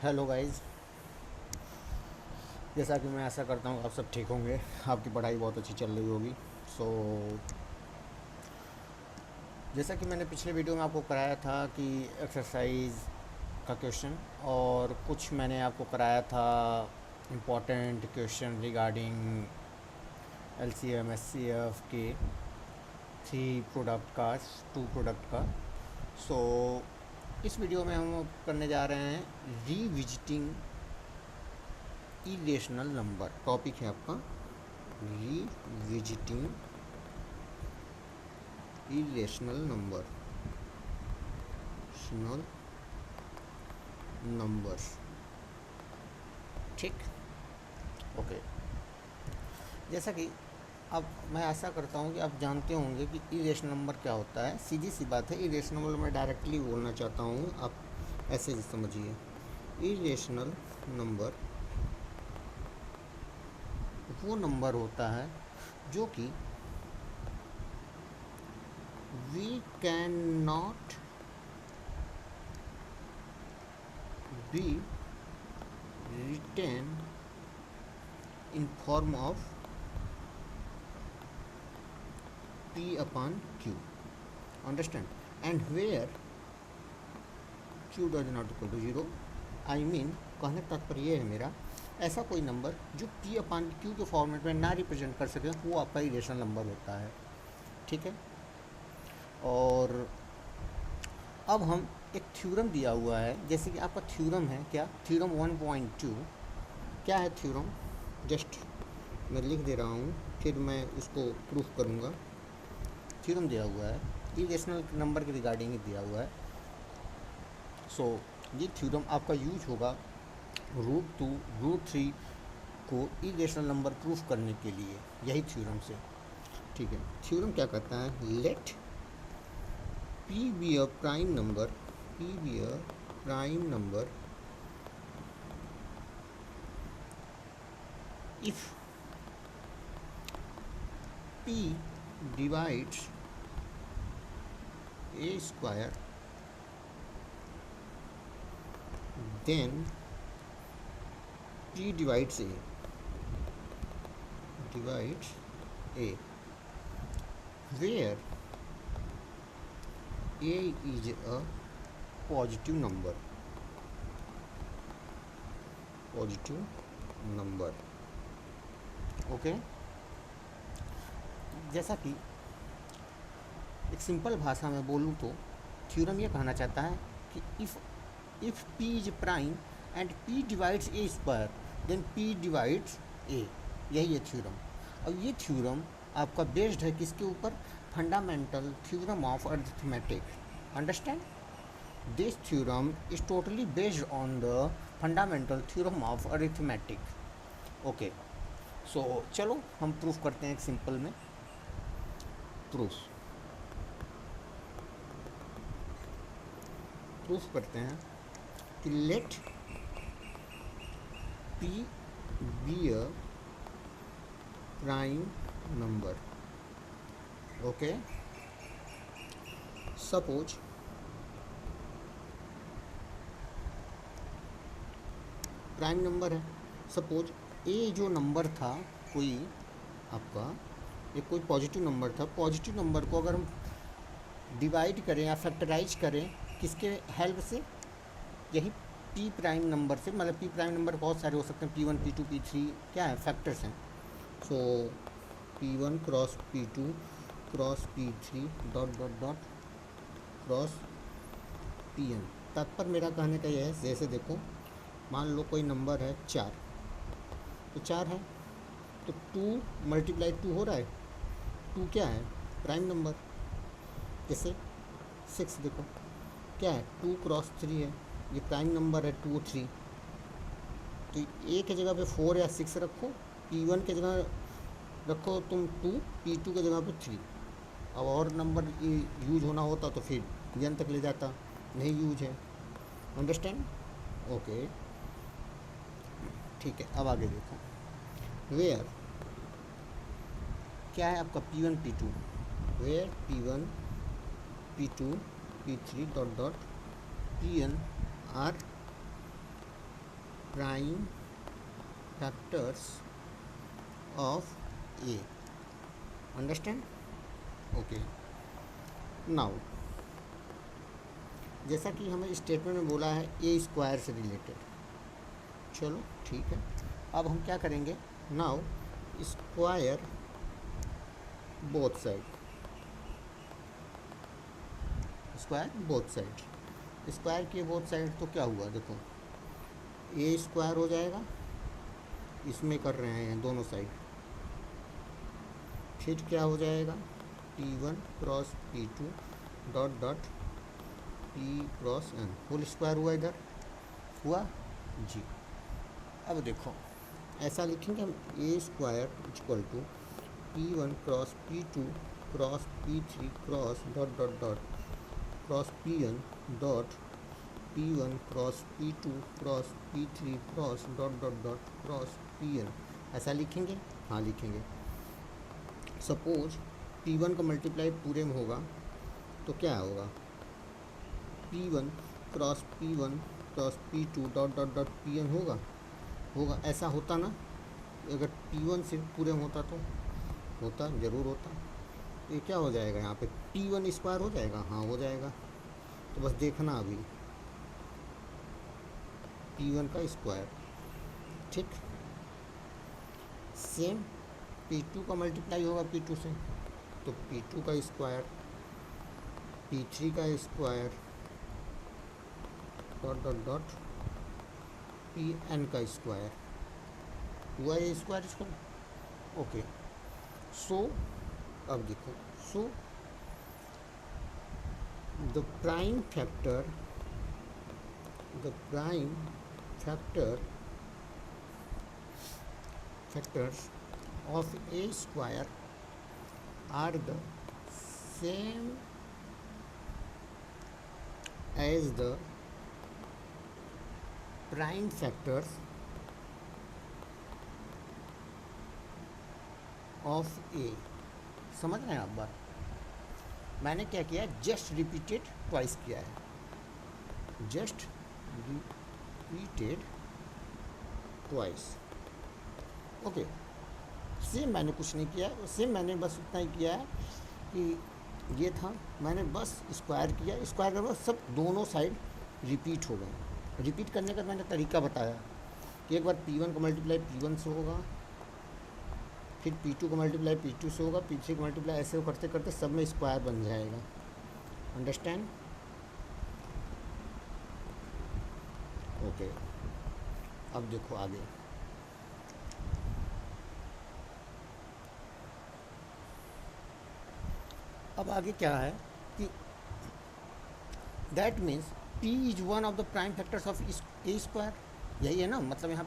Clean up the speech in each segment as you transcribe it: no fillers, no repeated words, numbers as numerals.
Hello guys. जैसा कि मैं आशा करता हूँ आप सब ठीक होंगे, आपकी पढ़ाई बहुत अच्छी चल रही होगी। सो जैसा कि मैंने पिछले वीडियो में आपको कराया था कि एक्सरसाइज का क्वेश्चन और कुछ मैंने आपको कराया था important question regarding LCM HCF के थ्री प्रोडक्ट का, टू प्रोडक्ट का। सो इस वीडियो में हम करने जा रहे हैं रीविजिटिंग इरेशनल नंबर। टॉपिक है आपका revisiting irrational number, rational numbers. ठीक, ओके। जैसा कि अब मैं आशा करता हूँ कि आप जानते होंगे कि इरेशनल नंबर क्या होता है। सीधी सी बात है, इरेशनल नंबर मैं डायरेक्टली बोलना चाहता हूँ, आप ऐसे ही समझिए। इरेशनल नंबर वो नंबर होता है जो कि we can not be written in form of p upon q, understand, and where q does not equal to 0। I mean कहने का तात्पर्य ये है मेरा, ऐसा कोई नंबर जो p अपॉन q के फॉर्मेट में ना रिप्रेजेंट कर सके वो आपका इरेशनल नंबर होता है। ठीक है। और अब हम एक थ्योरम दिया हुआ है, जैसे कि आपका थ्योरम है क्या, थ्योरम 1.2 क्या है थ्योरम, जस्ट मैं लिख दे रहा हूँ, फिर मैं उसको प्रूफ करूँगा। थ्योरम दिया हुआ है, इरेशनल नंबर के रिगार्डिंग ही दिया हुआ है। सो ये थ्योरम आपका यूज होगा रूट 2 रूट 3 को इरेशनल नंबर प्रूफ करने के लिए, यही थ्योरम से। ठीक है। थ्योरम क्या कहता है, late p be a prime number, p be a prime number if p divides a square then p divides a, divides a, where a is a positive number, positive number। Okay. जैसा कि एक simple भाषा में बोलूँ तो theorem ये कहना चाहता है कि if p is prime and p divides a square then p divides a, यही है थ्योरम। अब ये थ्योरम आपका बेस्ड है किसके ऊपर, fundamental theorem of arithmetic, understand. This theorem is totally based on the fundamental theorem of arithmetic. Okay. So चलो हम प्रूफ करते हैं एक सिंपल में। प्रूफ करते हैं कि let p be a prime number. Okay. Suppose prime number है, सपोज ए जो नंबर था कोई आपका, एक कोई पॉजिटिव नंबर था, पॉजिटिव नंबर को अगर हम डिवाइड करें या फैक्टराइज करें किसके हेल्प से, यही पी प्राइम नंबर से, मतलब पी प्राइम नंबर बहुत सारे हो सकते हैं, P1 P2 P3 क्या है, फैक्टर्स हैं। सो P1 cross P2 cross P3 dot dot dot cross Pn। तात्पर्य मेरा कहने का यह है, जैसे देखो मान लो कोई नंबर है 4, तो 4 है तो 2 मल्टीप्लाई 2 हो रहा है, 2 क्या है, प्राइम नंबर। जैसे 6 देखो क्या है, 2 क्रॉस 3 है, ये प्राइम नंबर है 2 3। तो ए के जगह पे 4 या 6 रखो, P1 के जगह रखो तुम 2, P2 के जगह पे 3। अब और नंबर यूज होना होता तो फिर Pn तक ले जाता, नहीं यूज है, अंडरस्टैंड। ओके ठीक है। अब आगे देखो, वेयर क्या है आपका P1 P2, where P1 P2 P3 dot dot Pn are prime factors of a. Understand? Okay. Now जैसा कि हमें स्टेटमेंट में बोला है ए स्क्वायर से रिलेटेड, चलो ठीक है। अब हम क्या करेंगे, now square both side, square both side, square किए बोथ साइड तो क्या हुआ, देखो ए स्क्वायर हो जाएगा, इसमें कर रहे हैं दोनों साइड, फिर क्या हो जाएगा P1 cross P2 dot dot P cross N whole square हुआ, इधर हुआ जी। अब देखो ऐसा लिखेंगे हम, A square equal to P1 cross P2 cross P3 cross dot dot dot cross Pn dot P1 cross P2 cross P3 cross dot dot dot cross Pn। ऐसा लिखेंगे, हाँ लिखेंगे। सपोज P1 का मल्टीप्लाई पूरे में होगा तो क्या होगा, P1 cross P1 cross P2 dot dot dot Pn होगा। ऐसा होता ना, अगर P1 सिर्फ पूरे में होता तो होता, ज़रूर होता। ये क्या हो जाएगा यहाँ पे, P1 स्क्वायर हो जाएगा, हाँ हो जाएगा। तो बस देखना अभी P1 का स्क्वायर, ठीक। सेम P2 का मल्टीप्लाई होगा P2 से तो P2 का स्क्वायर, P3 का square dot dot dot Pn का स्क्वायर हुआ, ये स्क्वायर स्क्वायर। ओके, सो अब देखो, so the prime factor factors of a square are the same as the prime factors of a। समझ रहे हैं आप बात? मैंने क्या किया, जस्ट रिपीटेड ट्वाइस किया है, just repeated twice. Okay, same मैंने कुछ नहीं किया, सेम मैंने बस इतना ही किया है कि ये था, मैंने बस स्क्वायर किया, स्क्वायर करके सब दोनों साइड रिपीट हो गए। रिपीट करने का मैंने तरीका बताया कि एक बार P1 का मल्टीप्लाई P1 से होगा, फिर P2 का मल्टीप्लाई P2 से होगा, P3 का मल्टीप्लाई, ऐसे करते करते सब में स्क्वायर बन जाएगा। अंडरस्टैंड? ओके, अब देखो आगे, अब आगे क्या है कि that means P is one of the prime factors of a square, यही है ना, मतलब यहाँ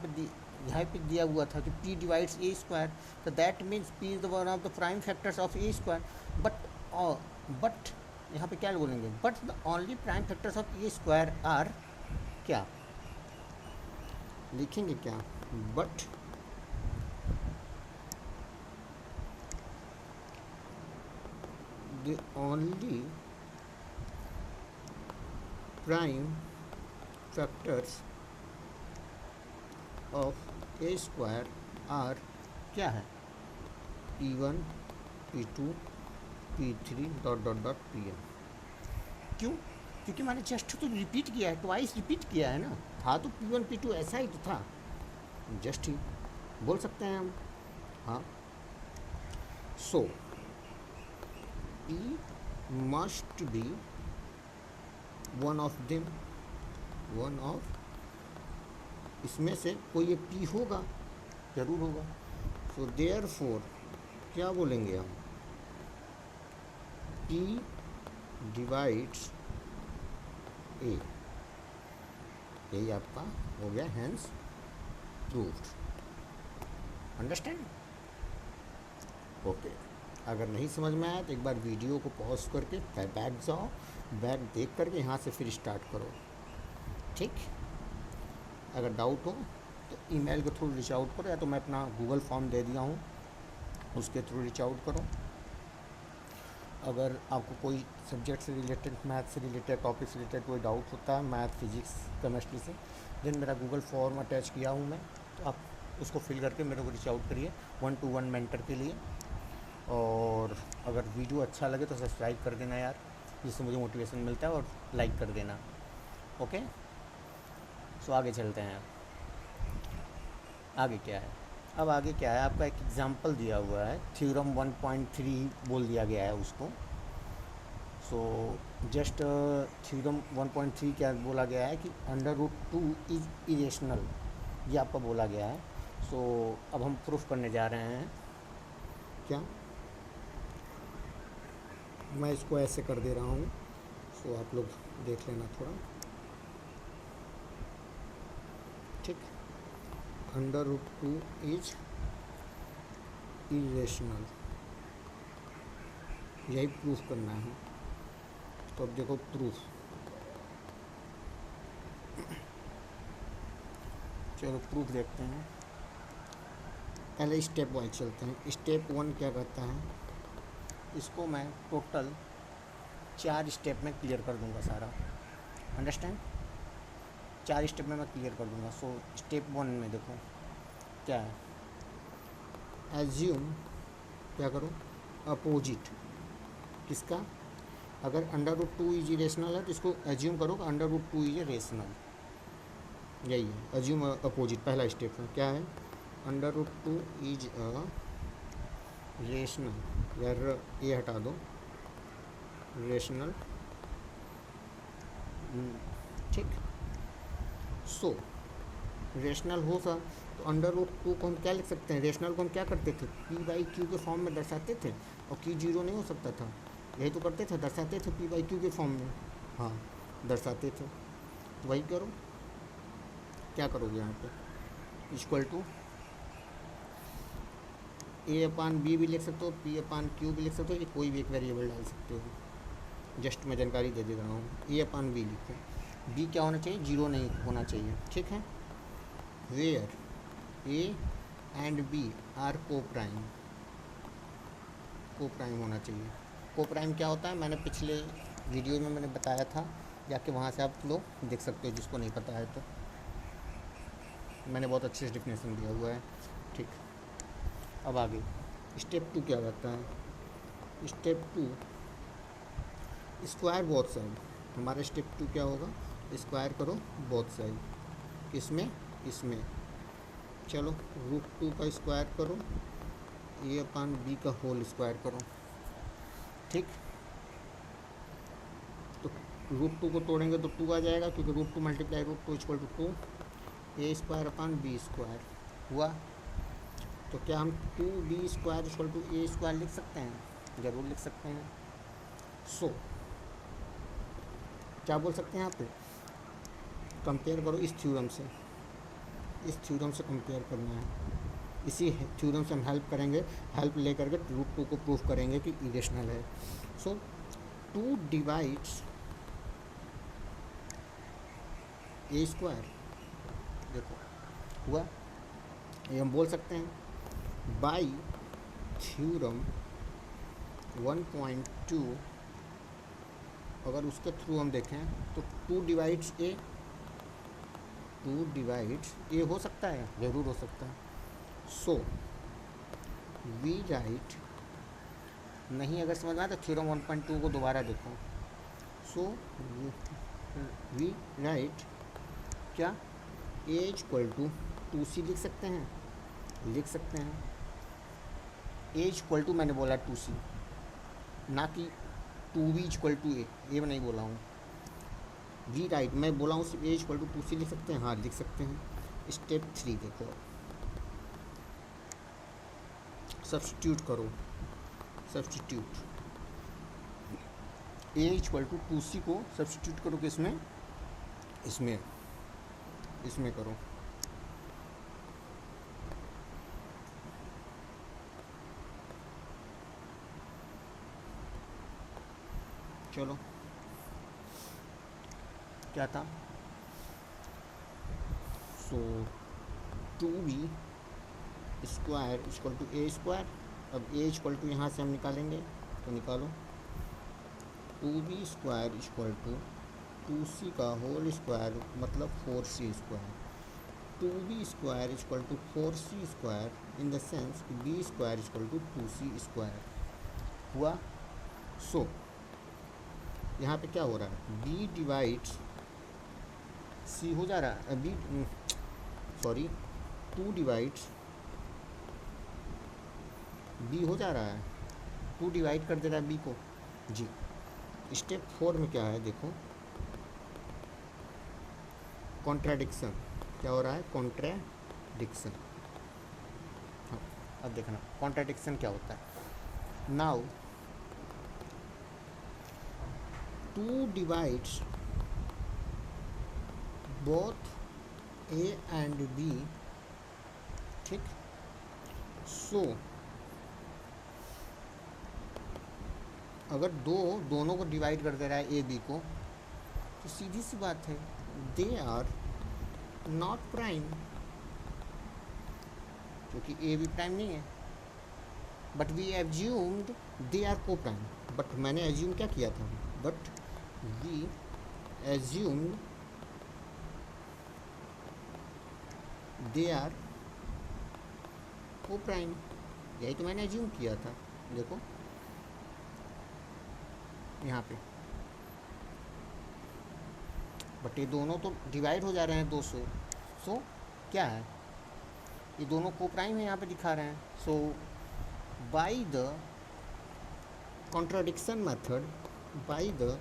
पे दिया हुआ था कि P डिवाइड्स ए स्क्वायर, तो that means P is the one of the prime factors of a square. But यहाँ पे क्या बोलेंगे, but the only prime factors of a square are, क्या लिखेंगे, क्या, but the only prime factors of a square are, क्या है, P1 P2 P3 dot dot dot Pn। क्यों? क्योंकि मैंने जस्ट तो रिपीट किया है, ट्वाइस रिपीट किया है ना, था तो P1 P2 ऐसा ही तो था, जस्ट ही बोल सकते हैं हम, हाँ। सो P must be one of them, one of, इसमें से कोई एक P होगा, जरूर होगा। सो therefore क्या बोलेंगे हम, P डिवाइड्स A, यही आपका हो गया, हैंस प्रूव्ड। अंडरस्टैंड? ओके, अगर नहीं समझ में आया तो एक बार वीडियो को पॉज करके बैक जाओ, बैक देख करके यहाँ से फिर स्टार्ट करो, ठीक। अगर डाउट हो तो ईमेल के थ्रू रीच आउट करो, या तो मैं अपना गूगल फॉर्म दे दिया हूँ उसके थ्रू रीच आउट करो। अगर आपको कोई सब्जेक्ट से रिलेटेड, मैथ से रिलेटेड, टॉपिक से रिलेटेड कोई डाउट होता है मैथ, फिजिक्स, केमिस्ट्री से, देन मेरा गूगल फॉर्म अटैच किया हूँ मैं, तो आप उसको फिल करके मेरे को रीच आउट करिए 1-to-1 मेंटर के लिए। और अगर वीडियो अच्छा लगे तो सब्सक्राइब कर देना यार, जिससे मुझे मोटिवेशन मिलता है, और लाइक कर देना। ओके, सो आगे चलते हैं। आगे क्या है, अब आगे क्या है, आपका एक एग्जांपल दिया हुआ है, थ्योरम 1.3 बोल दिया गया है उसको। सो जस्ट थ्योरम 1.3 क्या बोला गया है कि √2 इज़ इरेशनल, ये आपका बोला गया है। सो अब हम प्रूफ करने जा रहे हैं। क्या, मैं इसको ऐसे कर दे रहा हूँ, सो आप लोग देख लेना थोड़ा, ठीक। √2 इज इरेशनल, यही प्रूफ करना है। तो अब देखो प्रूफ, चलो प्रूफ देखते हैं। पहले स्टेप वाइज चलते हैं। स्टेप 1 क्या कहता है, इसको मैं टोटल 4 स्टेप में क्लियर कर दूंगा सारा, अंडरस्टैंड, 4 स्टेप में मैं क्लियर कर दूंगा। सो स्टेप 1 में देखो क्या है, एज्यूम, क्या करो, अपोजिट किसका, अगर √2 इज इरेशनल है तो इसको एज्यूम करो कि √2 इज रेशनल, यही है एज्यूम अपोजिट, पहला स्टेप है। क्या है, √2 इज अ रेशनल, यार ये हटा दो, रेशनल, ठीक। सो रेशनल हो सा तो √2 को हम क्या लिख सकते हैं, रेशनल को हम क्या करते थे, P/Q के फॉर्म में दर्शाते थे, और Q 0 नहीं हो सकता था, यही तो करते थे, दर्शाते थे P/Q के फॉर्म में, हाँ दर्शाते थे। वही करो, क्या करोगे यहाँ पे, इक्वल टू A/B भी लिख सकते हो, P/Q भी लिख सकते हो, ये कोई भी एक वेरिएबल डाल सकते हो, जस्ट मैं जानकारी दे दे रहा हूँ। A/B लिखो, B क्या होना चाहिए, 0 नहीं होना चाहिए, ठीक है। Where A and B are coprime, coprime होना चाहिए। को प्राइम क्या होता है, मैंने पिछले वीडियो में मैंने बताया था, जाके वहाँ से आप लोग देख सकते हो, जिसको नहीं पता है तो मैंने बहुत अच्छे से डिफिनेशन दिया हुआ है, ठीक। अब आगे स्टेप 2 क्या रहता है, स्टेप 2 स्क्वायर बोथ साइड, हमारा स्टेप 2 क्या होगा, स्क्वायर करो बोथ साइड, किसमें, इसमें, चलो √2 का स्क्वायर करो, A/B का होल स्क्वायर करो, ठीक। तो √2 को तोड़ेंगे तो 2 आ जाएगा, क्योंकि √2 मल्टीप्लाई √2 इक्वल टू 2, A²/B² हुआ। तो क्या हम 2B² इक्वल टू A² लिख सकते हैं, ज़रूर लिख सकते हैं। सो क्या बोल सकते हैं यहाँ पे, कंपेयर करो इस थ्योरम से, इस थ्योरम से कंपेयर करना है, इसी थ्योरम से हम हेल्प करेंगे, हेल्प ले करके √2 को प्रूफ करेंगे कि इरेशनल है। सो 2 डिवाइड्स A², देखो हुआ, ये हम बोल सकते हैं बाई थ्योरम 1.2, अगर उसके थ्रू हम देखें तो 2 डिवाइड्स A, 2 डिवाइड्स A हो सकता है, ज़रूर हो सकता है। सो वी राइट, नहीं अगर समझ में आया तो थ्योरम 1.2 को दोबारा देखो। सो वी राइट क्या, A इक्वल टू 2C लिख सकते हैं, लिख सकते हैं। A इक्वल टू मैंने बोला 2C, ना कि 2B इक्वल टू A, ये मैं नहीं बोला हूँ। वी राइट मैं बोला हूँ सिर्फ A इक्वल टू 2C लिख सकते हैं, हाँ लिख सकते हैं। स्टेप 3 देखो, सब्स्टिट्यूट करो, substitute A equal to 2C को सब्स्टिट्यूट करो किसमें, इसमें, इसमें करो, चलो क्या था, सो 2B² इक्वल टू A², अब A इक्वल टू यहाँ से हम निकालेंगे, तो निकालो 2b² इक्वल टू 2c का होल स्क्वायर मतलब 4c²। 2b² equal to 4c² in the sense b² equal to 2c² हुआ। सो यहाँ पे क्या हो रहा है, b डिवाइड्स c हो जा रहा है, सॉरी 2 डिवाइड्स b हो जा रहा है, 2 डिवाइड कर दे रहा है b को जी। स्टेप 4 में क्या है देखो, कॉन्ट्राडिक्शन। क्या हो रहा है, कॉन्ट्राडिक्शन। हाँ, अब देखना कॉन्ट्राडिक्शन क्या होता है। Now 2 divides both a and b, ठीक। सो अगर दोनों को डिवाइड कर दे रहा है ए बी को, तो सीधी सी बात है दे आर नॉट प्राइम, क्योंकि ए बी प्राइम नहीं है। But we assumed they are coprime, but मैंने एज्यूम क्या किया था, but we assumed they are coprime, यही तो मैंने एज्यूम किया था। देखो यहाँ पे, बट ये दोनों तो डिवाइड हो जा रहे हैं 200। सो क्या है, ये दोनों को प्राइम है यहाँ पे दिखा रहे हैं। So by the contradiction method, by the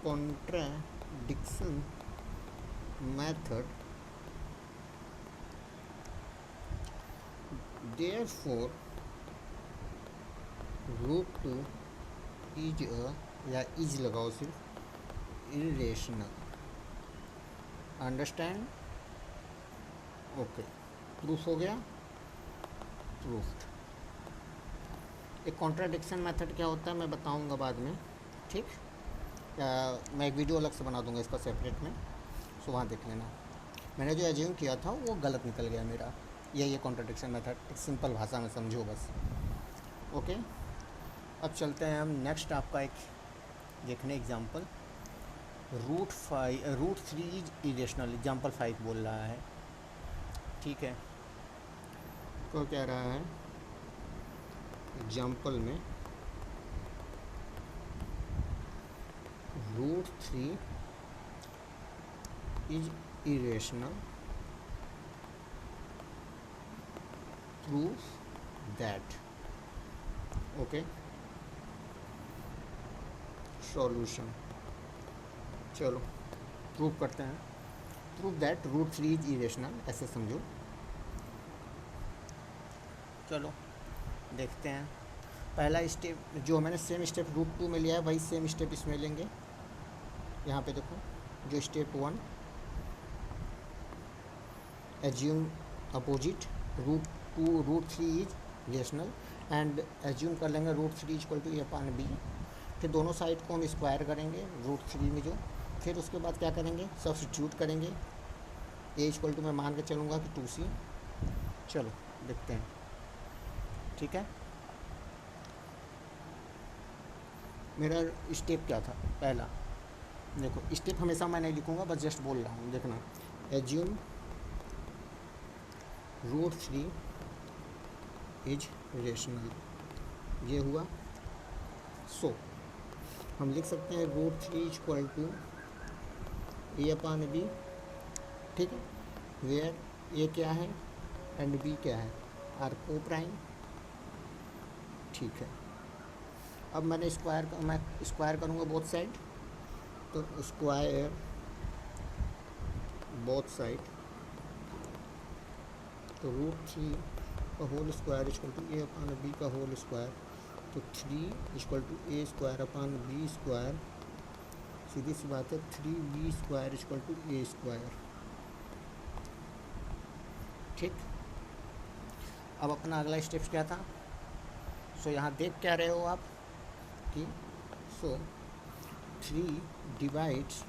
contradiction method, therefore √2 is a, या इज लगाओ सिर्फ, इरेशनल। अंडरस्टैंड? ओके, प्रूफ हो गया, प्रूफ्ड। एक कॉन्ट्राडिक्शन मेथड क्या होता है मैं बताऊंगा बाद में, ठीक। मैं एक वीडियो अलग से बना दूंगा इसका सेपरेट में, सो वहाँ देख लेना। मैंने जो एज्यूम किया था वो गलत निकल गया मेरा, यही है कॉन्ट्राडिक्शन मेथड, एक सिंपल भाषा में समझो बस। ओके, अब चलते हैं हम नेक्स्ट आपका एक देखने एग्जांपल। √3 इज इरेशनल, एग्जांपल 5 बोल रहा है, ठीक है। तो क्या रहा है एग्जांपल में, √3 is irrational, proof that. Okay, solution, चलो प्रूव करते हैं। प्रूव दैट √3 इज इरेशनल, ऐसे समझो। चलो देखते हैं। पहला स्टेप जो मैंने सेम स्टेप √2 में लिया है वही सेम स्टेप इसमें लेंगे। यहाँ पे देखो, जो step 1 assume opposite, √3 is rational, and assume कर लेंगे √3 इक्वल टू a/b। फिर दोनों साइड को हम स्क्वायर करेंगे √3 में जो, फिर उसके बाद क्या करेंगे, सब्स्टिट्यूट करेंगे। a इक्वल टू मैं मान के चलूँगा कि 2c। चलो देखते हैं, ठीक है। मेरा स्टेप क्या था पहला, देखो स्टेप हमेशा मैं नहीं लिखूँगा, बस जस्ट बोल रहा हूँ, देखना। एज्यूम √3 इज रेशनल, ये हुआ। सो हम लिख सकते हैं √3 इक्वल टू a/b, ठीक है। वेयर a क्या है एंड b क्या है, आर को प्राइम, ठीक है। अब मैं स्क्वायर करूँगा बोथ साइड, तो स्क्वायर बोथ साइड, तो √3 का whole square equal to a/b का होल स्क्वायर, तो 3 इक्वल टू a²/b², सीधी सी बात है 3b² इक्वल टू a², ठीक। अब अपना अगला स्टेप क्या था, सो यहाँ देख क्या रहे हो आप कि 3 डिवाइड्स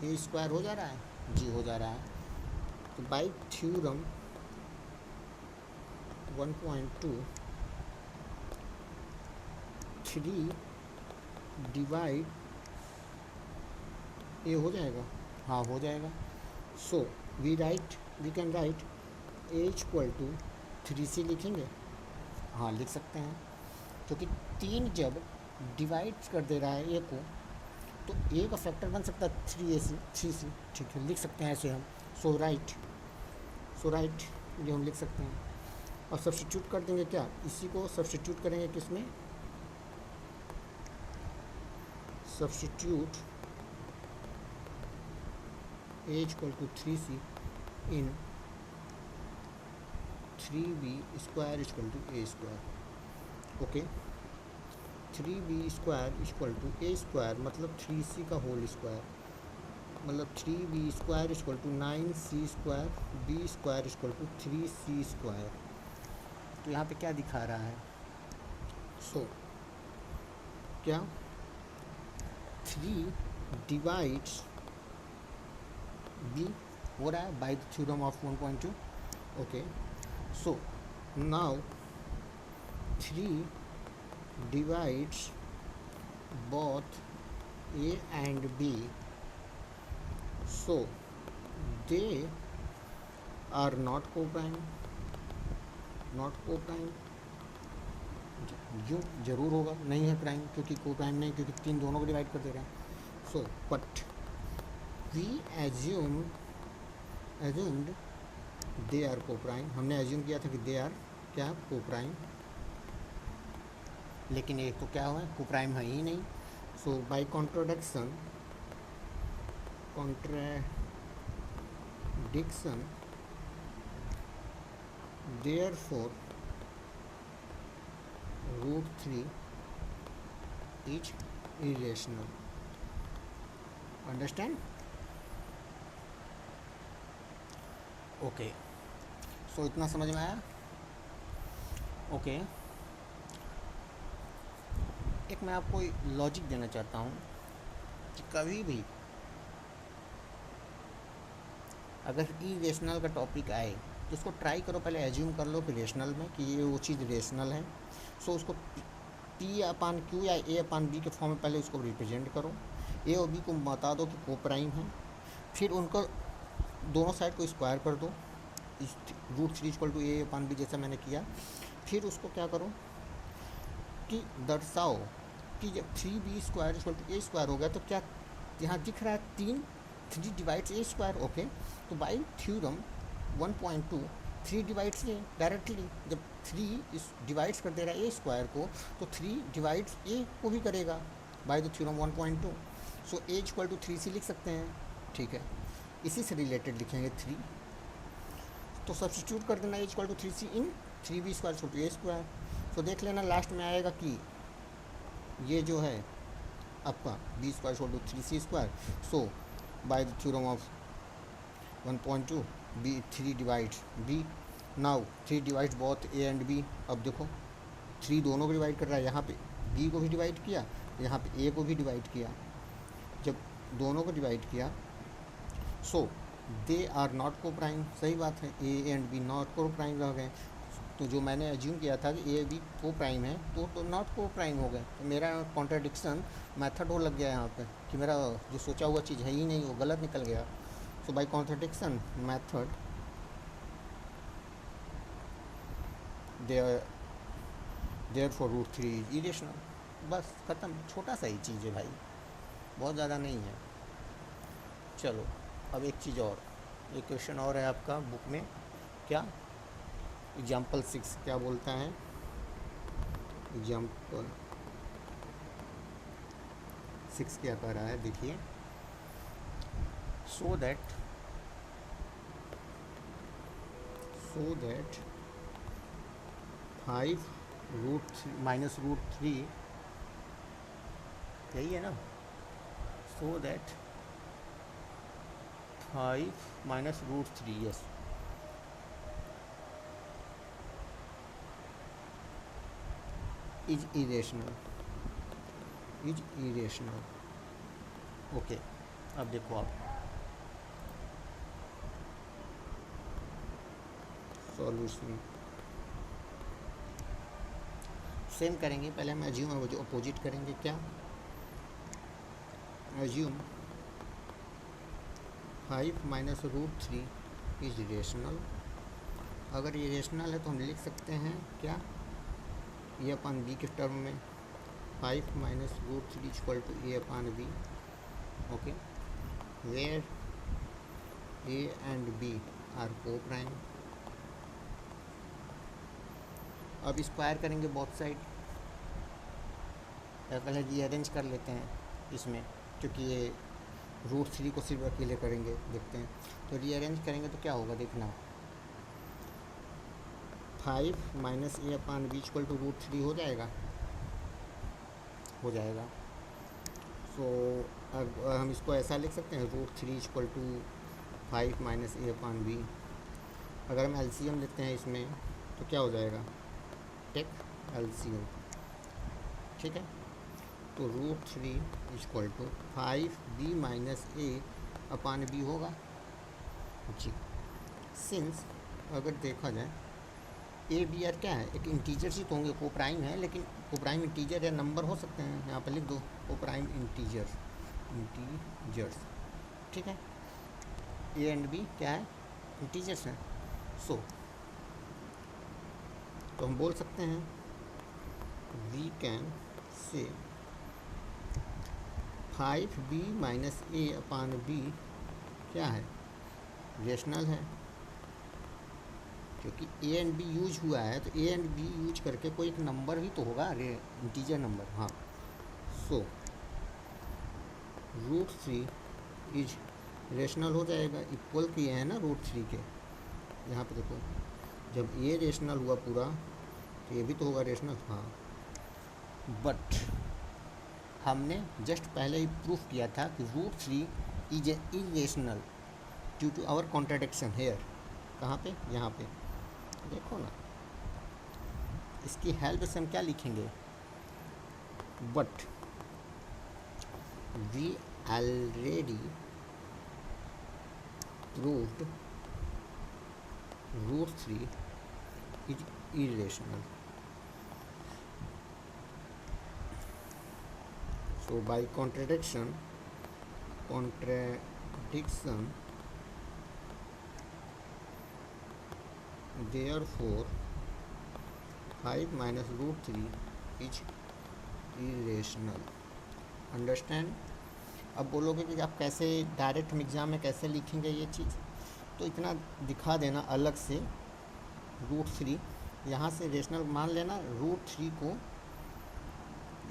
a² हो जा रहा है जी, हो जा रहा है। तो बाय थ्योरम 1.2, 3 डिवाइड ए हो जाएगा, हाँ हो जाएगा। So we can write a equal to 3c लिखेंगे, हाँ लिख सकते हैं, क्योंकि 3 जब डिवाइड कर दे रहा है ए को तो ए का फैक्टर बन सकता है 3c, ठीक है लिख सकते हैं ऐसे हम। सो राइट ये हम लिख सकते हैं। और सब्स्टिट्यूट कर देंगे क्या, इसी को सब्स्टिट्यूट करेंगे किसमें, substitute a equal to 3c in 3b square equal to A square. Okay, 3b square equal to A square मतलब 3c का होल स्क्वायर, मतलब 3b square equal to 9c square, b square equal to 3c square. तो यहाँ पे क्या दिखा रहा है, सो क्या 3 डिवाइड्स b हो रहा है bye the theorem of 1.2। Okay, so now 3 divides both a and b, so they are not co-prime, क्यों जरूर होगा, नहीं है प्राइम क्योंकि को प्राइम नहीं, क्योंकि 3 दोनों को डिवाइड कर दे रहे हैं। So but we assumed they are coprime, हमने एज्यूम किया था कि दे आर क्या को प्राइम, लेकिन एक तो क्या हुआ है को प्राइम है ही नहीं। So by contradiction therefore √3 is irrational. Understand? Okay, so इतना समझ में आया? ओके, एक मैं आपको लॉजिक देना चाहता हूँ कि कभी भी अगर इरेशनल का टॉपिक आए तो उसको ट्राई करो, पहले एज्यूम कर लो कि रेशनल में कि ये वो चीज़ रेशनल है। सो उसको P अपान Q या A अपान B के फॉर्म में पहले उसको रिप्रेजेंट करो, A और B को बता दो कि को प्राइम है, फिर उनको दोनों साइड को स्क्वायर कर दो, √3 equal to A upon B जैसा मैंने किया। फिर उसको क्या करो कि दर्शाओ कि जब 3b square equal to A square हो गया तो क्या यहाँ दिख रहा है 3 डिवाइड्स ए स्क्वायर। ओके, तो by theorem 1.2 3 divides a directly, जब 3 इस डिवाइड्स कर दे रहा है ए स्क्वायर को तो 3 डिवाइड्स ए को भी करेगा by the theorem 1.2। So a equal to 3c लिख सकते हैं, ठीक है, इसी से रिलेटेड लिखेंगे 3, तो सब्स्टिट्यूट कर देना A equal to 3c in 3b square equal to A square. तो देख लेना लास्ट में आएगा कि ये जो है आपका b square equal to 3c square. So by the theorem of 1.2 b 3 divides b, now 3 divides both a and b। अब देखो 3 दोनों को डिवाइड कर रहा है, यहाँ पे b को भी डिवाइड किया, यहाँ पे a को भी डिवाइड किया। जब दोनों को डिवाइड किया सो दे आर नॉट को प्राइम, सही बात है, a एंड b नॉट को प्राइम रह गए। तो जो मैंने एज्यूम किया था कि ए बी को प्राइम है तो नॉट को प्राइम हो गए, तो मेरा कॉन्ट्राडिक्शन मेथड हो लग गया यहाँ पे कि मेरा जो सोचा हुआ चीज़ है ही नहीं, वो गलत निकल गया। So by contradiction method therefore √3 is irrational. बस ख़त्म, छोटा सा ही चीज़ है भाई, बहुत ज़्यादा नहीं है। चलो अब एक चीज़ और, एक क्वेश्चन और है आपका बुक में, क्या एग्जाम्पल 6 क्या बोलता है, एग्जाम्पल 6 क्या कह रहा है देखिए, सो दैट 5 -√3 यही है ना, so that 5 -√3 yes is irrational. Okay, अब देखो आप सॉल्यूशन सेम करेंगे, पहले हम एज्यूम और अपोजिट करेंगे क्या, assume 5 minus root 3 is rational. अगर ये रेशनल है तो हम लिख सकते हैं क्या, ए अपान बी के टर्म में 5 minus root 3 equal to A upon b. Okay, where A and B are coprime. अब स्क्वायर करेंगे बोथ साइड, या पहले रीअरेंज कर लेते हैं इसमें, क्योंकि ये रूट 3 को सिर्फ अकेले करेंगे, देखते हैं। तो रीअरेंज करेंगे तो क्या होगा देखना, 5 minus a upon b equal to root 3 हो जाएगा, हो जाएगा। सो अब हम इसको ऐसा लिख सकते हैं, root 3 equal to 5 minus a upon b. अगर हम एलसीएम लेते हैं इसमें तो क्या हो जाएगा, टेक एलसीएम, ठीक है। तो root 3 equal to 5b minus a upon B होगा जी। सिंस अगर देखा जाए ए बी आर क्या है, एक इंटीजर्स ही तो होंगे, को प्राइम है, लेकिन को प्राइम इंटीजर या नंबर हो सकते हैं, यहाँ पर लिख दो को प्राइम इंटीजर्स, ठीक है। ए एंड बी क्या है, इंटीजर्स हैं। सो तो हम बोल सकते हैं we can say 5b minus a upon B क्या है, रेशनल है, क्योंकि ए एंड बी यूज हुआ है, तो ए एंड बी यूज करके कोई एक नंबर भी तो होगा, इंटीजर नंबर। हाँ, सो रूट 3 इज रेशनल हो जाएगा, इक्वल किए हैं ना रूट 3 के। यहाँ पे देखो, जब ये रेशनल हुआ पूरा तो ये भी तो होगा रेशनल। हाँ, बट हमने जस्ट पहले ही प्रूफ किया था कि root 3 is irrational due to our contradiction here. कहाँ पे, यहाँ पे देखो ना, इसकी हेल्प से हम क्या लिखेंगे, but we already proved root 3 is irrational. So by contradiction therefore 5 minus root 3 is irrational. Understand? अब बोलोगे कि आप कैसे डायरेक्ट हम एग्ज़ाम में कैसे लिखेंगे ये चीज़, तो इतना दिखा देना अलग से, रूट 3 यहाँ से रेशनल मान लेना, रूट 3 को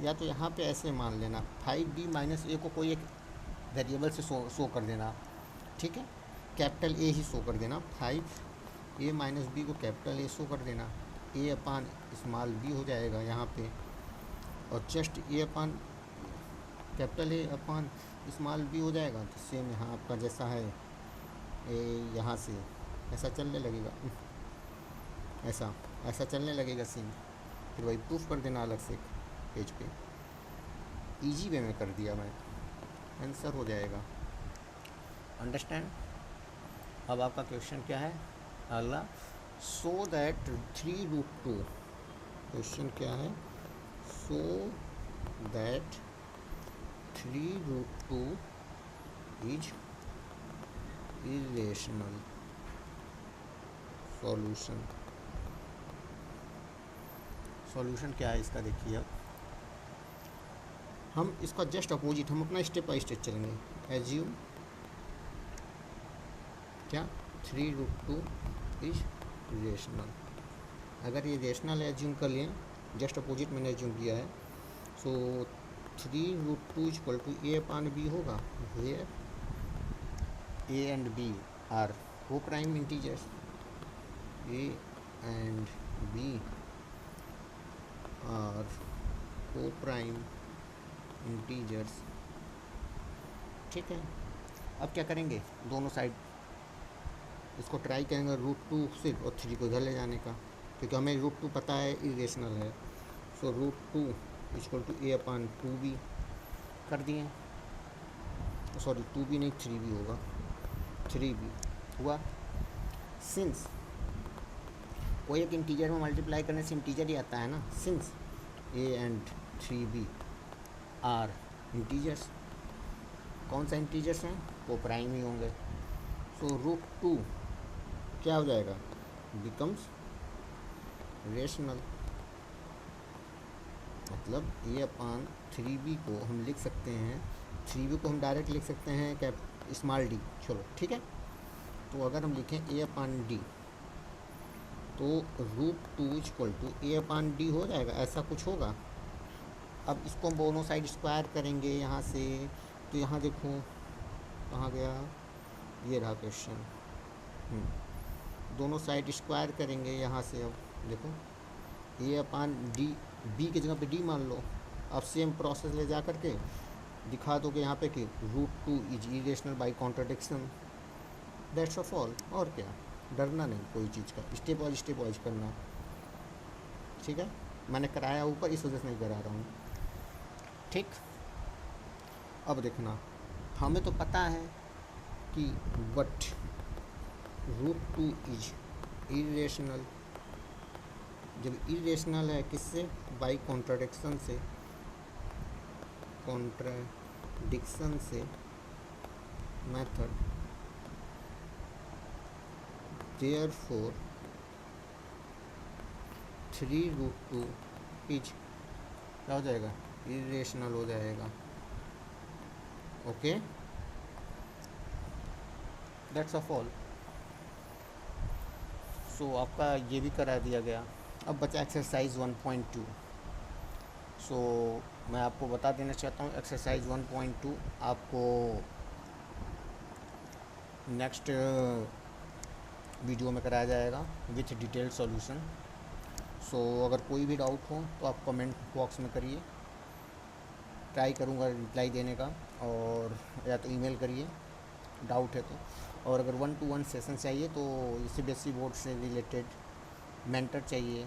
या तो यहाँ पे ऐसे मान लेना, 5b माइनस ए को कोई एक वेरिएबल से शो कर देना, ठीक है, कैपिटल ए ही शो कर देना, 5a माइनस बी को कैपिटल ए शो कर देना, ए अपान स्मॉल बी हो जाएगा यहाँ पे, और just a upon capital a upon small b हो जाएगा। तो सेम यहाँ आपका जैसा है, ए यहाँ से ऐसा चलने लगेगा, ऐसा चलने लगेगा सीन, फिर वही प्रूफ कर देना अलग से एक पेज पे। इजी वे में कर दिया मैं, आंसर हो जाएगा। अंडरस्टैंड? अब आपका क्वेश्चन क्या है अगला, सो दैट 3 रूट 2, क्वेश्चन क्या है, so that 3 root 2 is irrational. Solution क्या है इसका, देखिए अब हम इसका जस्ट अपोजिट, हम अपना स्टेप बाय स्टेप चलेंगे। एज्यूम क्या, 3 रूट 2 इज रेशनल। अगर ये रेशनल है एज्यूम कर लें, जस्ट अपोजिट मैंने एज्यूम किया है, so 3 root 2 equal to A upon B होगा, where A and B are coprime integers, A and B are coprime integers, ठीक है। अब क्या करेंगे, दोनों साइड इसको ट्राई करेंगे रूट 2 सिर्फ और 3 को इधर ले जाने का, क्योंकि हमें रूट 2 पता है इरेशनल है। So root 2 equal to A upon 2b कर दिए, सॉरी 2b नहीं 3b होगा, 3b हुआ। सिंस कोई एक इंटीजर में मल्टीप्लाई करने से इंटीजर ही आता है ना, since a and 3b are integers, कौन सा इंटीजर्स हैं, वो प्राइम ही होंगे। सो रूट टू क्या हो जाएगा, बिकम्स रेशनल। मतलब ए अपान 3b को हम लिख सकते हैं, 3b को हम डायरेक्ट लिख सकते हैं क्या, स्मॉल डी, चलो ठीक है। तो अगर हम लिखें ए अपान डी, तो root two equal to A upon d हो जाएगा, ऐसा कुछ होगा। अब इसको हम दोनों साइड स्क्वायर करेंगे यहाँ से, तो यहाँ देखो कहाँ गया, ये रहा क्वेश्चन। दोनों साइड स्क्वायर करेंगे यहाँ से। अब देखो ए अपान डी, बी की जगह पे डी मान लो। अब सेम प्रोसेस ले जा करके दिखा दोगे यहाँ पे कि root two is irrational by contradiction, that's of all. और क्या, डरना नहीं कोई चीज़ का, स्टेप वाइज करना, ठीक है। मैंने कराया ऊपर, इस वजह से नहीं करा रहा हूँ, ठीक। अब देखना, हमें तो पता है कि but root two is irrational, जब इरेशनल है किससे, बाई कॉन्ट्राडिक्शन से, कॉन्ट्राडिक्शन से method, therefore 3 root two is क्या हो जाएगा, इरेशनल हो जाएगा। Okay, that's of all. So आपका ये भी करा दिया गया। अब बचा एक्सरसाइज 1.2। सो मैं आपको बता देना चाहता हूँ, एक्सरसाइज 1.2 आपको नेक्स्ट वीडियो में कराया जाएगा विथ डिटेल्ड सॉल्यूशन। सो अगर कोई भी डाउट हो तो आप कमेंट बॉक्स में करिए, ट्राई करूँगा रिप्लाई देने का, और या तो ईमेल करिए डाउट है तो। और अगर 1-to-1 सेशन चाहिए तो सीबीएसई बोर्ड से रिलेटेड मेंटर चाहिए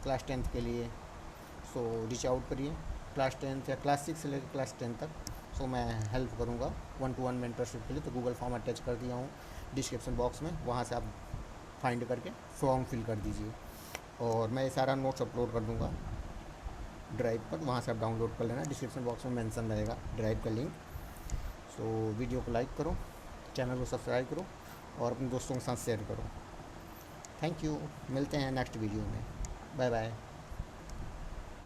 क्लास 10th के लिए, सो रीच आउट करिए। क्लास 10th या क्लास 6 से लेकर क्लास 10 तक, सो मैं हेल्प करूँगा 1-to-1 मेंटरशिप के लिए। तो गूगल फॉर्म अटैच कर दिया हूँ डिस्क्रिप्शन बॉक्स में, वहाँ से आप फाइंड करके फॉर्म फिल कर दीजिए। और मैं ये सारा नोट्स अपलोड कर दूँगा ड्राइव पर, वहाँ से आप डाउनलोड कर लेना, डिस्क्रिप्शन बॉक्स में मेंशन रहेगा ड्राइव का लिंक। सो वीडियो को लाइक करो, चैनल को सब्सक्राइब करो और अपने दोस्तों के साथ शेयर करो। थैंक यू, मिलते हैं नेक्स्ट वीडियो में, बाय बाय।